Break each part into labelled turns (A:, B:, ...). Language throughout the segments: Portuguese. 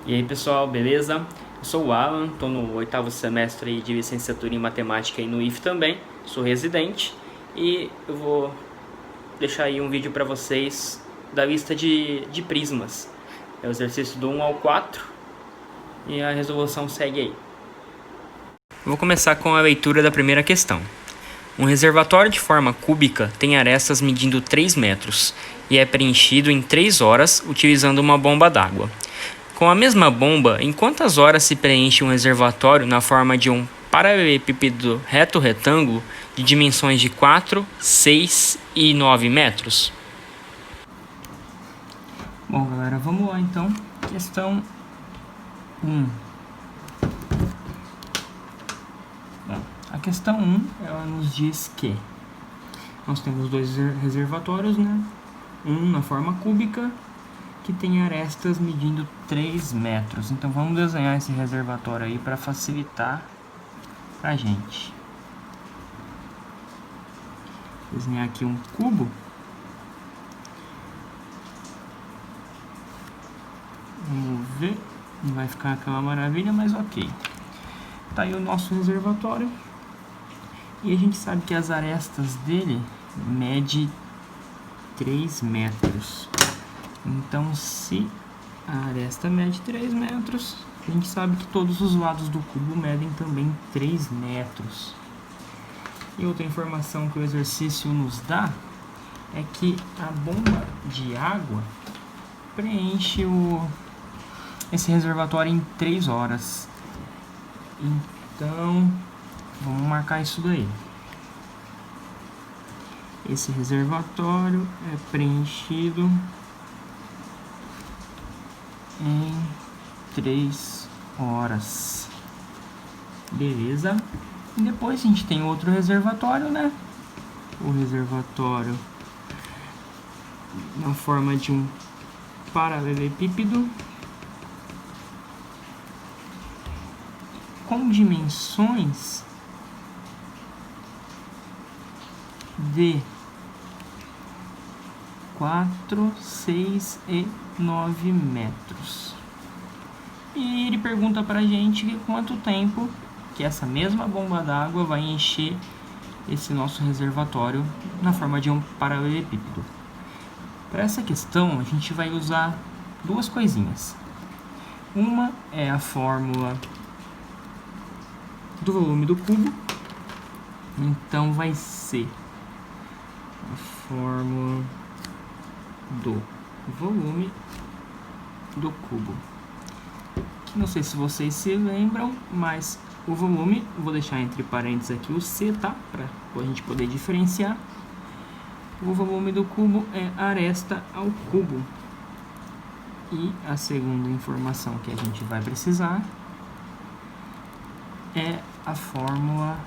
A: E aí pessoal, beleza? Eu sou o Alan, estou no 8º semestre de licenciatura em matemática e no IF também, sou residente e eu vou deixar aí um vídeo para vocês da lista de prismas. É o exercício do 1 ao 4 e a resolução segue aí. Vou começar com a leitura da primeira questão. Um reservatório de forma cúbica tem arestas medindo 3 metros e é preenchido em 3 horas utilizando uma bomba d'água. Com a mesma bomba, em quantas horas se preenche um reservatório na forma de um paralelepípedo reto-retângulo de dimensões de 4, 6 e 9 metros? Bom, galera, vamos lá então. Questão 1. A questão 1, ela nos diz que nós temos dois reservatórios, né? Um na forma cúbica, que tem arestas medindo 3 metros. Então vamos desenhar esse reservatório aí para facilitar pra gente. Desenhar aqui um cubo. Vamos ver, não vai ficar aquela maravilha, mas ok. Tá aí o nosso reservatório. E a gente sabe que as arestas dele medem 3 metros. Então, se a aresta mede 3 metros, a gente sabe que todos os lados do cubo medem também 3 metros. E outra informação que o exercício nos dá é que a bomba de água preenche esse reservatório em 3 horas. Então, vamos marcar isso daí. Esse reservatório é preenchido em 3 horas. Beleza? E depois a gente tem outro reservatório, né? O reservatório na forma de um paralelepípedo com dimensões de 4, 6 e 9 metros. E ele pergunta pra gente quanto tempo que essa mesma bomba d'água vai encher esse nosso reservatório na forma de um paralelepípedo. Para essa questão, a gente vai usar duas coisinhas. Uma é a fórmula do volume do cubo. Então vai ser a fórmula do volume do cubo. Que não sei se vocês se lembram, mas o volume, vou deixar entre parênteses aqui o C, tá? Para a gente poder diferenciar. O volume do cubo é aresta ao cubo. E a segunda informação que a gente vai precisar é a fórmula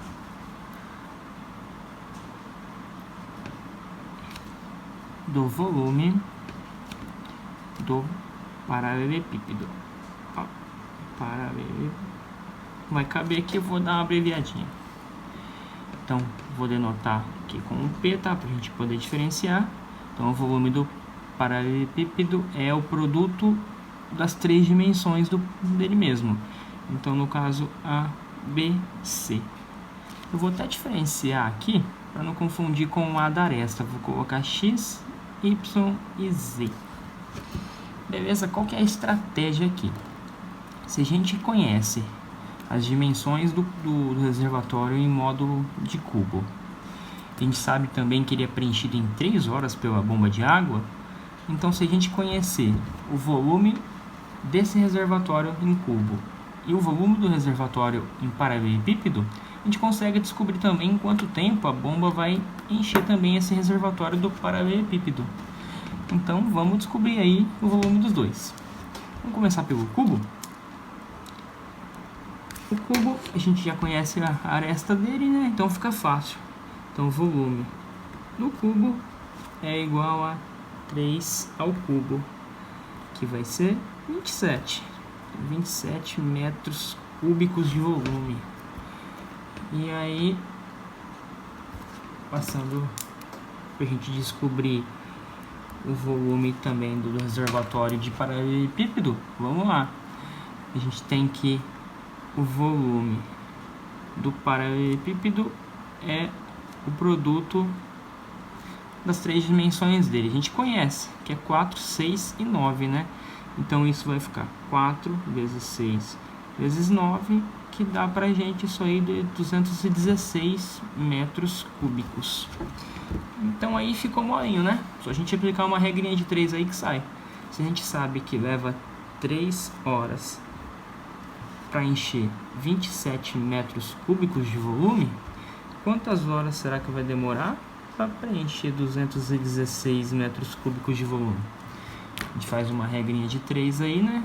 A: do volume do paralelepípedo. Vai caber aqui, eu vou dar uma abreviadinha. Então, vou denotar aqui com um P, tá? Pra gente poder diferenciar. Então, o volume do paralelepípedo é o produto das 3 dimensões dele mesmo. Então, no caso, A, B, C. Eu vou até diferenciar aqui, para não confundir com o A da aresta. Vou colocar X, Y e Z. Beleza? Qual que é a estratégia aqui? Se a gente conhece as dimensões do reservatório em módulo de cubo, a gente sabe também que ele é preenchido em 3 horas pela bomba de água. Então, se a gente conhecer o volume desse reservatório em cubo e o volume do reservatório em paralelepípedo, a gente consegue descobrir também em quanto tempo a bomba vai encher também esse reservatório do paralelepípedo. Então, vamos descobrir aí o volume dos dois. Vamos começar pelo cubo. O cubo, a gente já conhece a aresta dele, né? Então fica fácil. Então o volume do cubo é igual a 3 ao cubo, que vai ser 27. 27 metros cúbicos de volume. E aí, passando para a gente descobrir o volume também do reservatório de paralelepípedo, vamos lá. a gente tem que o volume do paralelepípedo é o produto das 3 dimensões dele. A gente conhece, que é 4, 6 e 9, né? Então isso vai ficar 4 vezes 6 vezes 9, que dá pra gente isso aí de 216 metros cúbicos. Então aí ficou molinho, né? Só a gente aplicar uma regrinha de 3 aí que sai. Se a gente sabe que leva 3 horas para encher 27 metros cúbicos de volume, quantas horas será que vai demorar para preencher 216 metros cúbicos de volume? A gente faz uma regrinha de 3 aí, né?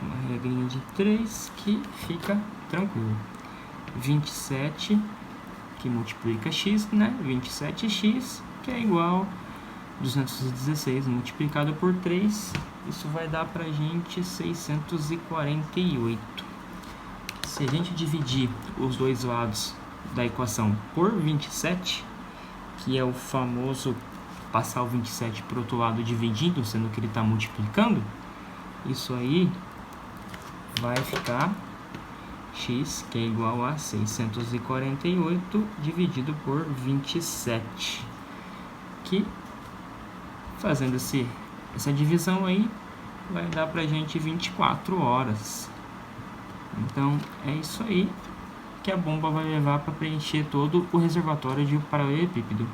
A: Uma regrinha de 3 que fica tranquilo. 27 que multiplica x, né? 27x, que é igual 216 multiplicado por 3, isso vai dar pra gente 648. Se a gente dividir os dois lados da equação por 27, que é o famoso passar o 27 para o outro lado dividindo, sendo que ele está multiplicando, isso aí vai ficar x, que é igual a 648 dividido por 27, que fazendo essa divisão aí vai dar pra gente 24 horas. Então é isso aí que a bomba vai levar para preencher todo o reservatório de paralelepípedo.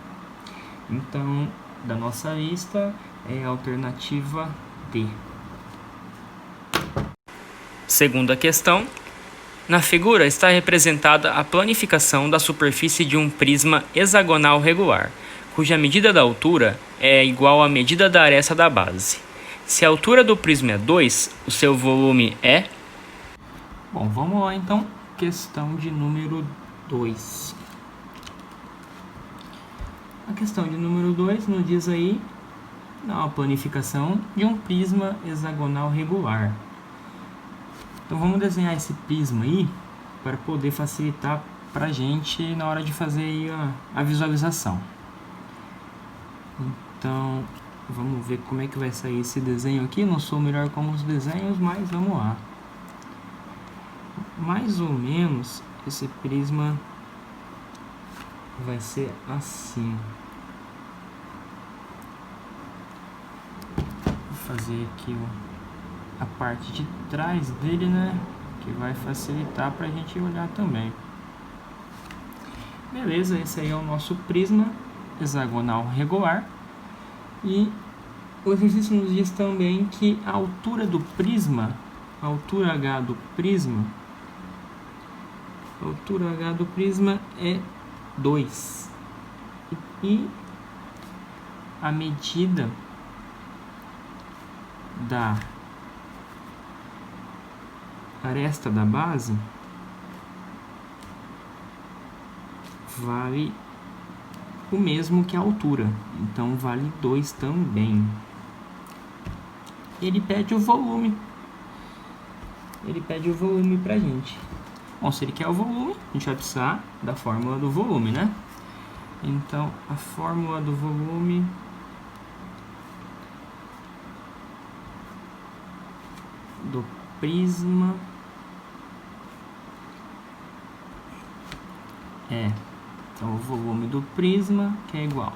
A: Então, da nossa lista é a alternativa D. Segunda questão. Na figura está representada a planificação da superfície de um prisma hexagonal regular, cuja medida da altura é igual à medida da aresta da base. Se a altura do prisma é 2, o seu volume é... Bom, vamos lá então. Questão de número 2. A questão de número 2 nos diz aí a planificação de um prisma hexagonal regular. Então vamos desenhar esse prisma aí para poder facilitar para a gente na hora de fazer aí a visualização. Então vamos ver como é que vai sair esse desenho aqui. Não sou melhor com os desenhos, mas vamos lá. Mais ou menos esse prisma vai ser assim. Vou fazer aqui a parte de trás dele, né? Que vai facilitar para a gente olhar também. Beleza, esse aí é o nosso prisma hexagonal regular. E o exercício nos diz também que a altura do prisma, a altura H do prisma, é 2. E a medida da aresta da base vale o mesmo que a altura, então vale 2 também. Ele pede o volume. Pra gente. Bom, se ele quer o volume, a gente vai precisar da fórmula do volume, né? Então, a fórmula do volume do prisma é o volume do prisma, que é igual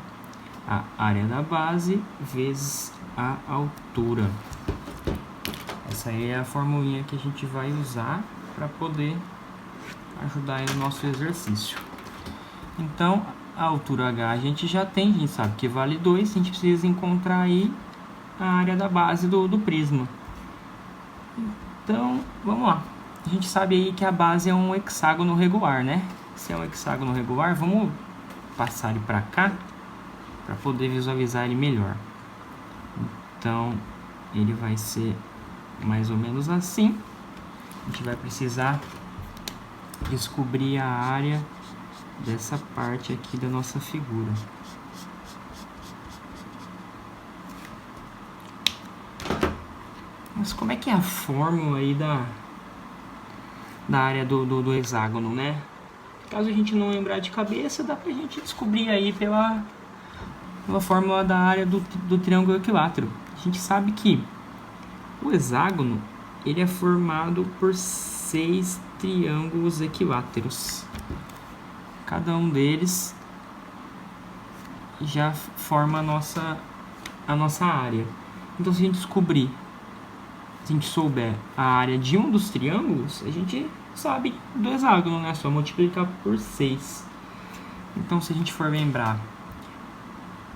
A: a área da base vezes a altura. Essa aí é a formulinha que a gente vai usar para poder ajudar aí no nosso exercício. Então, a altura H a gente já tem, a gente sabe que vale 2, a gente precisa encontrar aí a área da base do prisma. Então, vamos lá. A gente sabe aí que a base é um hexágono regular, né? Se é um hexágono regular, vamos passar ele para cá para poder visualizar ele melhor. Então, ele vai ser mais ou menos assim. A gente vai precisar descobrir a área dessa parte aqui da nossa figura. Mas como é que é a fórmula aí da área do hexágono, né? Caso a gente não lembrar de cabeça, dá pra gente descobrir aí pela fórmula da área do triângulo equilátero. A gente sabe que o hexágono ele é formado por 6 triângulos equiláteros. Cada um deles já forma a nossa área. Então, se a gente descobrir, se a gente souber a área de um dos triângulos, a gente sabe do hexágono, né? É só multiplicar por 6. Então, se a gente for lembrar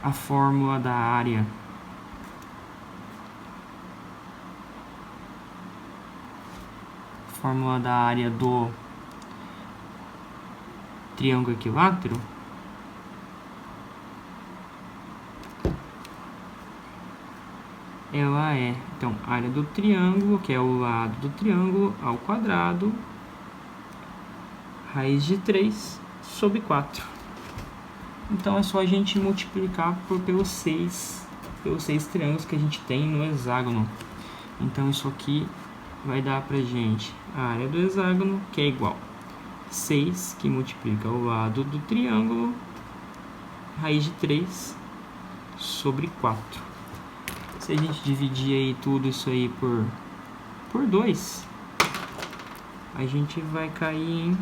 A: a fórmula da área do triângulo equilátero, ela é, então, a área do triângulo, que é o lado do triângulo, ao quadrado, raiz de 3 sobre 4. Então, é só a gente multiplicar pelos 6 triângulos que a gente tem no hexágono. Então, isso aqui vai dar pra gente a área do hexágono, que é igual a 6, que multiplica o lado do triângulo, raiz de 3 sobre 4. Se a gente dividir aí tudo isso aí por 2, a gente vai cair em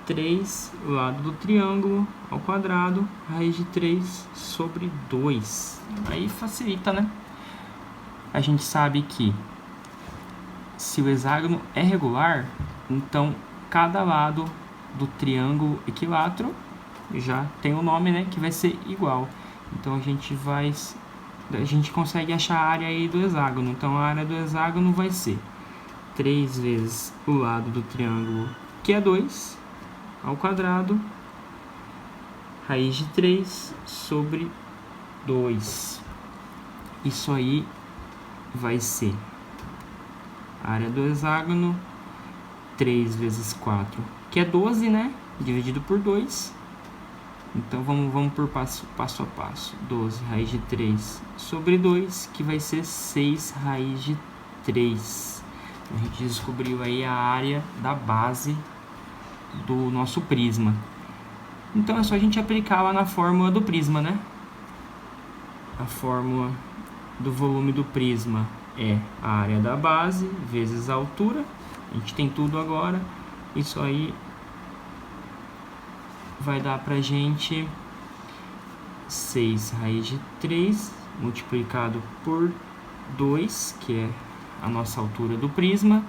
A: 3, lado do triângulo, ao quadrado, raiz de 3 sobre 2. Aí facilita, né? A gente sabe que se o hexágono é regular, então cada lado do triângulo equilátero já tem o nome, né, que vai ser igual. Então a gente consegue achar a área aí do hexágono. Então a área do hexágono vai ser 3 vezes o lado do triângulo, que é 2, ao quadrado, raiz de 3 sobre 2. Isso aí vai ser a área do hexágono, 3 vezes 4, que é 12, né? Dividido por 2. Então, vamos por passo a passo. 12 raiz de 3 sobre 2, que vai ser 6 raiz de 3. A gente descobriu aí a área da base do nosso prisma. Então, é só a gente aplicar lá na fórmula do prisma, né? A fórmula do volume do prisma é a área da base vezes a altura. A gente tem tudo agora. Isso aí vai dar pra gente 6 raiz de 3 multiplicado por 2, que é a nossa altura do prisma,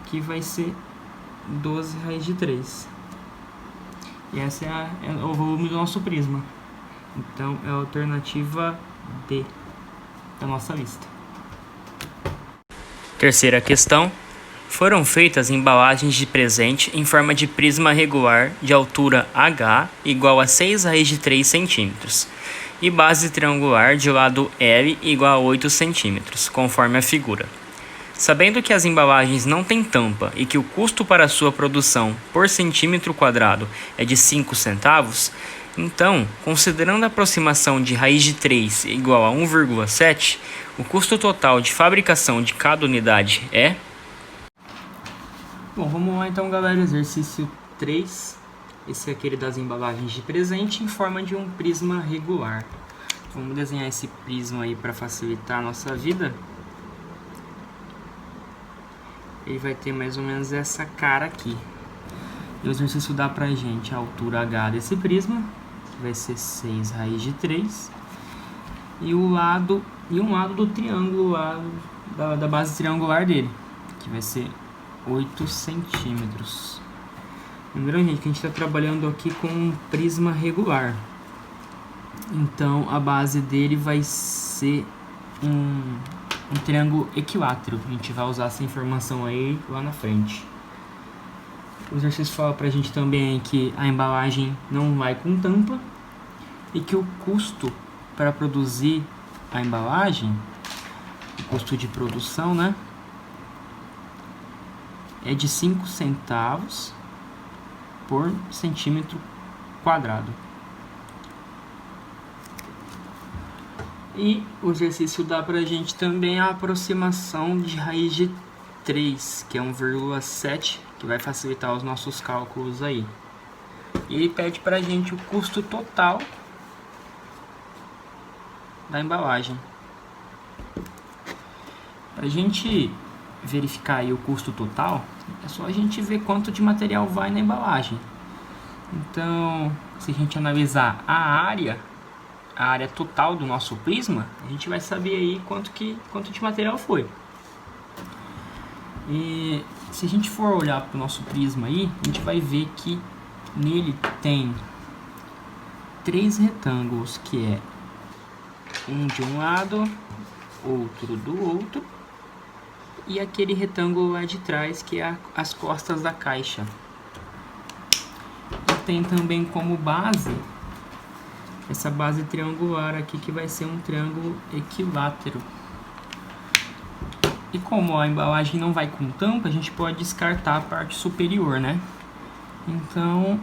A: que vai ser 12 raiz de 3. E essa é o volume do nosso prisma. Então, é a alternativa D da nossa lista.
B: Terceira questão. Foram feitas embalagens de presente em forma de prisma regular de altura H igual a 6 raiz de 3 cm e base triangular de lado L igual a 8 cm, conforme a figura. Sabendo que as embalagens não têm tampa e que o custo para sua produção por centímetro quadrado é de 5 centavos, então, considerando a aproximação de raiz de 3 igual a 1,7, o custo total de fabricação de cada unidade é...
A: Bom, vamos lá então, galera, exercício 3. Esse é aquele das embalagens de presente em forma de um prisma regular. Vamos desenhar esse prisma aí para facilitar a nossa vida. Ele vai ter mais ou menos essa cara aqui. E o exercício dá pra gente a altura H desse prisma, que vai ser 6 raiz de 3. E um lado do triângulo lá, da base triangular dele, que vai ser 8 centímetros. Lembrando, gente, que a gente está trabalhando aqui com um prisma regular. Então, a base dele vai ser um triângulo equilátero. A gente vai usar essa informação aí lá na frente. O exercício fala pra gente também que a embalagem não vai com tampa e que o custo para produzir a embalagem, o custo de produção, né, é de 5 centavos por centímetro quadrado. E o exercício dá pra gente também a aproximação de raiz de 3, que é 1,7, que vai facilitar os nossos cálculos aí. E ele pede pra gente o custo total da embalagem. Para a gente verificar aí o custo total, é só a gente ver quanto de material vai na embalagem. Então, se a gente analisar a área total do nosso prisma, a gente vai saber aí quanto de material foi. E se a gente for olhar para o nosso prisma aí, a gente vai ver que nele tem 3 retângulos, que é um de um lado, outro do outro, e aquele retângulo lá de trás, que é as costas da caixa. E tem também como base essa base triangular aqui, que vai ser um triângulo equilátero. E como a embalagem não vai com tampa, a gente pode descartar a parte superior, né? Então,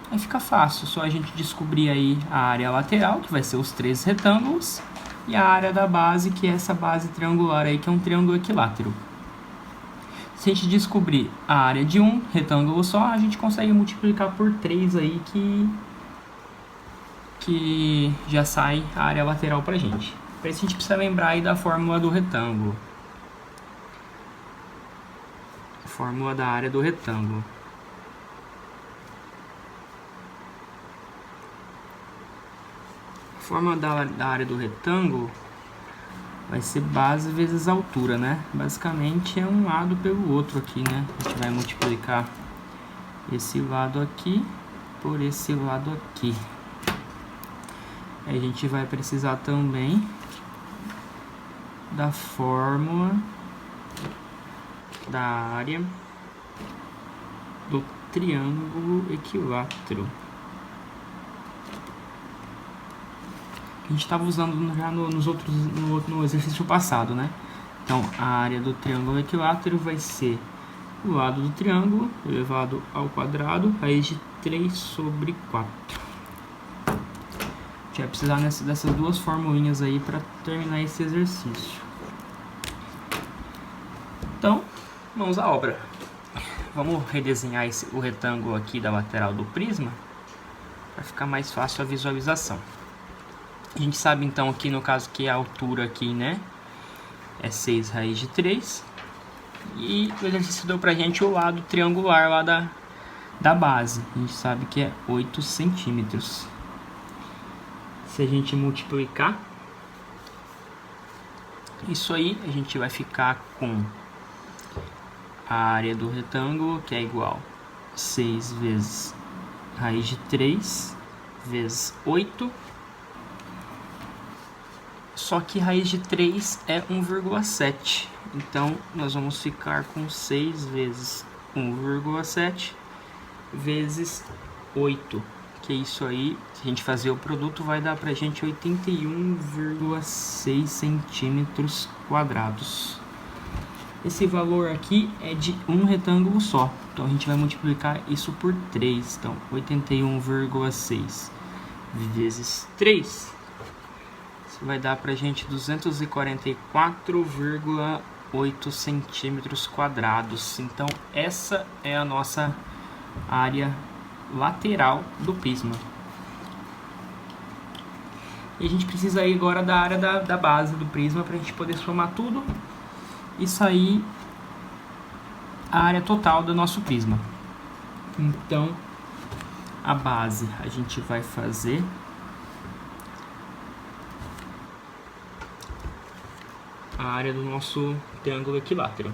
A: aí fica fácil, só a gente descobrir aí a área lateral, que vai ser os 3 retângulos, e a área da base, que é essa base triangular aí, que é um triângulo equilátero. Se a gente descobrir a área de um retângulo só, a gente consegue multiplicar por 3 aí, que já sai a área lateral pra gente. Para isso a gente precisa lembrar aí da fórmula do retângulo. A fórmula da área do retângulo. A fórmula da área do retângulo vai ser base vezes altura, né? Basicamente é um lado pelo outro aqui, né? A gente vai multiplicar esse lado aqui por esse lado aqui. Aí a gente vai precisar também da fórmula da área do triângulo equilátero. A gente estava usando já no exercício passado, né? Então, a área do triângulo equilátero vai ser o lado do triângulo elevado ao quadrado, raiz de 3 sobre 4. A gente vai precisar dessas duas formulinhas aí para terminar esse exercício. Então, mãos à obra. Vamos redesenhar o retângulo aqui da lateral do prisma para ficar mais fácil a visualização. A gente sabe então aqui no caso que a altura aqui, né, é 6 raiz de 3. E o exercício deu pra gente o lado triangular lá da base. A gente sabe que é 8 centímetros. Se a gente multiplicar isso aí, a gente vai ficar com a área do retângulo, que é igual a 6 vezes raiz de 3 vezes 8. Só que raiz de 3 é 1,7. Então, nós vamos ficar com 6 vezes 1,7 vezes 8. Que isso aí, se a gente fazer o produto, vai dar pra gente 81,6 centímetros quadrados. Esse valor aqui é de um retângulo só. Então, a gente vai multiplicar isso por 3. Então, 81,6 vezes 3... vai dar pra gente 244,8 centímetros quadrados. Então, essa é a nossa área lateral do prisma. E a gente precisa aí agora da área da base do prisma para a gente poder somar tudo e sair a área total do nosso prisma. Então, a base a gente vai fazer a área do nosso triângulo equilátero.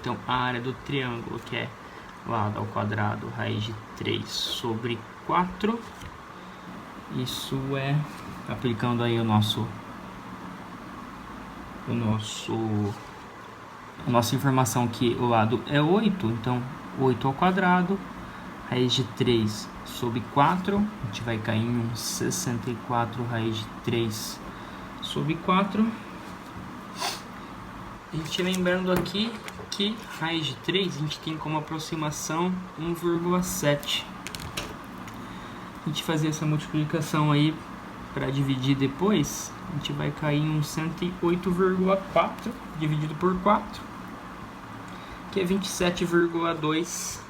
A: Então, a área do triângulo, que é lado ao quadrado, raiz de 3 sobre 4. Isso é, aplicando aí a nossa informação que o lado é 8. Então, 8 ao quadrado, raiz de 3 sobre 4. A gente vai cair em 64 raiz de 3 sobre 4. A gente lembrando aqui que raiz de 3 a gente tem como aproximação 1,7. A gente fazer essa multiplicação aí para dividir depois, a gente vai cair em 108,4 dividido por 4, que é 27,2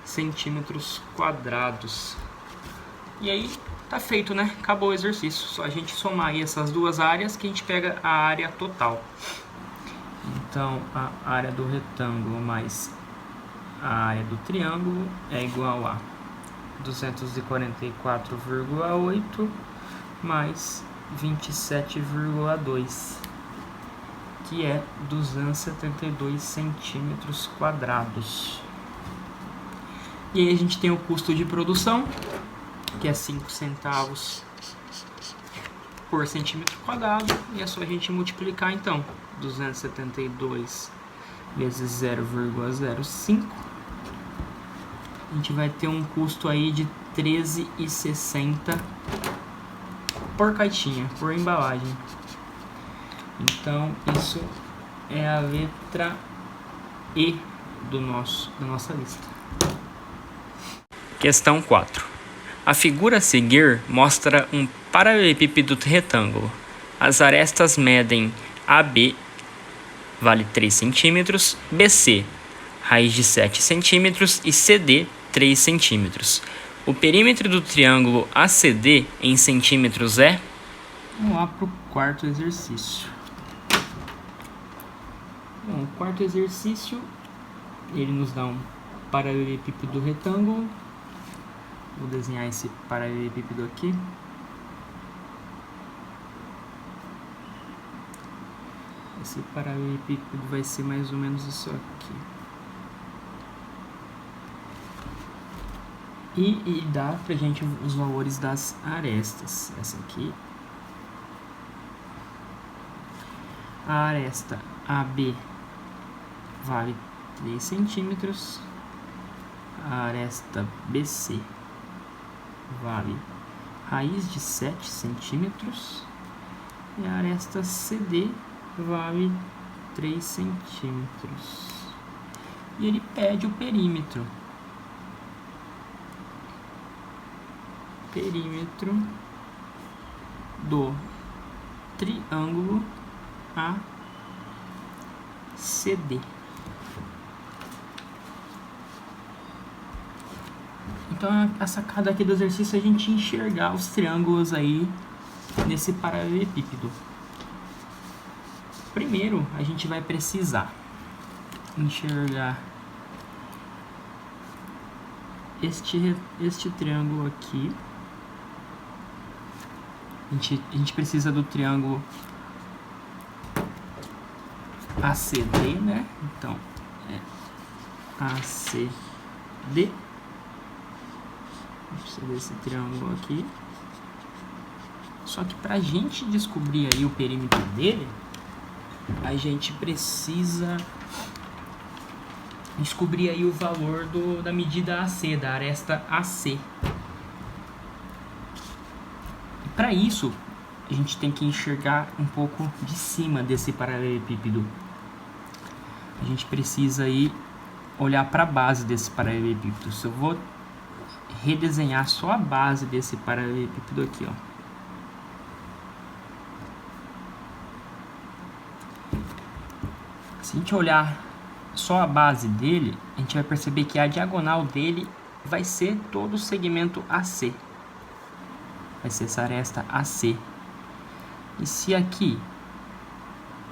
A: centímetros quadrados. E aí tá feito, né? Acabou o exercício. Só a gente somar aí essas duas áreas que a gente pega a área total. Então, a área do retângulo mais a área do triângulo é igual a 244,8 mais 27,2, que é 272 centímetros quadrados. E aí a gente tem o custo de produção, que é 5 centavos por centímetro quadrado, e é só a gente multiplicar então 272 vezes 0,05. A gente vai ter um custo aí de R$ 13,60 por caixinha, por embalagem. Então isso é a letra E da nossa lista.
B: Questão 4. A figura a seguir mostra um paralelepípedo retângulo. As arestas medem AB, vale 3 cm, BC, raiz de 7 cm e CD, 3 cm. O perímetro do triângulo ACD em centímetros é?
A: Vamos lá para o quarto exercício. Bom, o quarto exercício, ele nos dá um paralelepípedo retângulo. Vou desenhar esse paralelepípedo aqui. Esse paralelepípedo vai ser mais ou menos isso aqui. E dá pra gente os valores das arestas. Essa aqui. A aresta AB vale 3 centímetros. A aresta BC vale raiz de 7 centímetros. E a aresta CD vale 3 centímetros. E ele pede o perímetro. Perímetro do triângulo ACD. Então a sacada aqui do exercício é a gente enxergar os triângulos aí nesse paralelepípedo. Primeiro a gente vai precisar enxergar este triângulo aqui. A gente precisa do triângulo ACD, né? Então é ACD. Precisa desse triângulo aqui. Só que pra gente descobrir aí o perímetro dele, a gente precisa descobrir aí o valor da medida AC, da aresta AC. E para isso, a gente tem que enxergar um pouco de cima desse paralelepípedo. A gente precisa aí olhar para a base desse paralelepípedo. Se eu vou redesenhar só a base desse paralelepípedo aqui, ó. Se a gente olhar só a base dele, a gente vai perceber que a diagonal dele vai ser todo o segmento AC. Vai ser essa aresta AC. E se aqui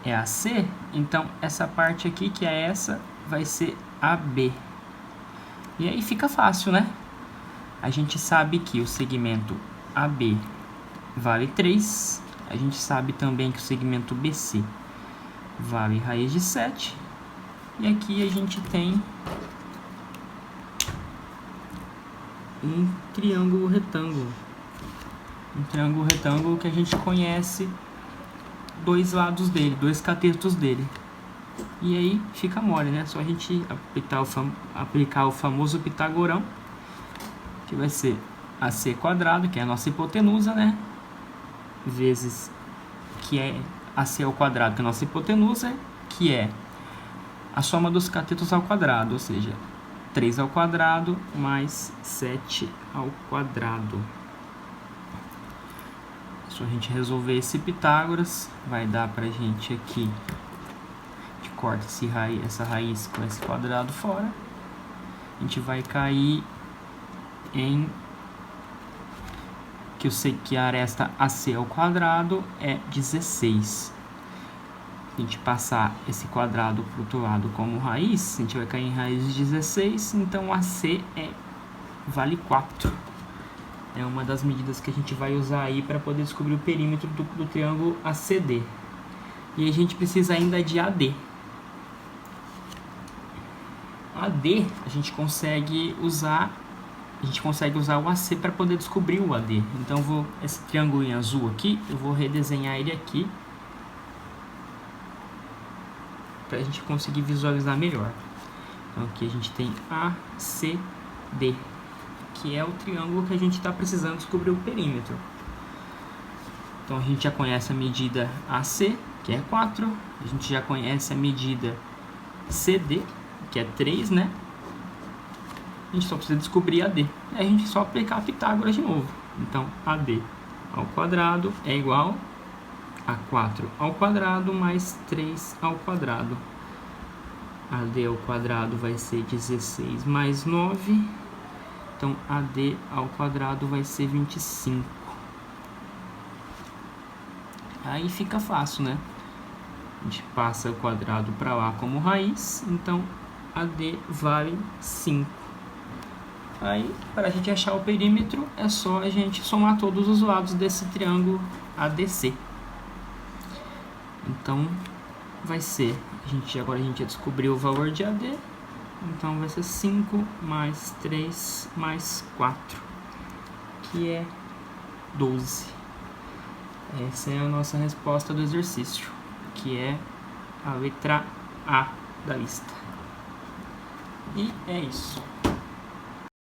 A: é AC, então essa parte aqui, que é essa, vai ser AB. E aí fica fácil, né? A gente sabe que o segmento AB vale 3. A gente sabe também que o segmento BC vale raiz de 7. E aqui a gente tem um triângulo retângulo. Um triângulo retângulo que a gente conhece dois lados dele, dois catetos dele. E aí fica mole, né? Só a gente aplicar o famoso pitagorão, que vai ser AC quadrado, que é a nossa hipotenusa, né? Vezes que é AC ao quadrado, que é a nossa hipotenusa, que é a soma dos catetos ao quadrado, ou seja, 3 ao quadrado mais 7 ao quadrado. Se a gente resolver esse Pitágoras, vai dar pra gente aqui, a gente corta essa raiz com esse quadrado fora, a gente vai cair em que eu sei que a aresta AC ao quadrado é 16. a gente passar esse quadrado para o outro lado como raiz, a gente vai cair em raiz de 16, então AC vale 4. É uma das medidas que a gente vai usar aí para poder descobrir o perímetro do triângulo ACD. E a gente precisa ainda de AD. AD, a gente consegue usar o AC para poder descobrir o AD. Então, esse triângulo em azul aqui, eu vou redesenhar ele aqui, para a gente conseguir visualizar melhor. Então, aqui a gente tem ACD, que é o triângulo que a gente está precisando descobrir o perímetro. Então, a gente já conhece a medida AC, que é 4. A gente já conhece a medida CD, que é 3, né? A gente só precisa descobrir AD. Aí a gente só aplicar Pitágoras de novo. Então, AD ao quadrado é igual a 4 ao quadrado mais 3 ao quadrado. AD ao quadrado vai ser 16 mais 9. Então, AD ao quadrado vai ser 25. Aí fica fácil, né? A gente passa o quadrado para lá como raiz. Então, AD vale 5. Aí, para a gente achar o perímetro, é só a gente somar todos os lados desse triângulo ADC. Então, vai ser... Agora a gente já descobriu o valor de AD. Então, vai ser 5 mais 3 mais 4, que é 12. Essa é a nossa resposta do exercício, que é a letra A da lista. E é isso.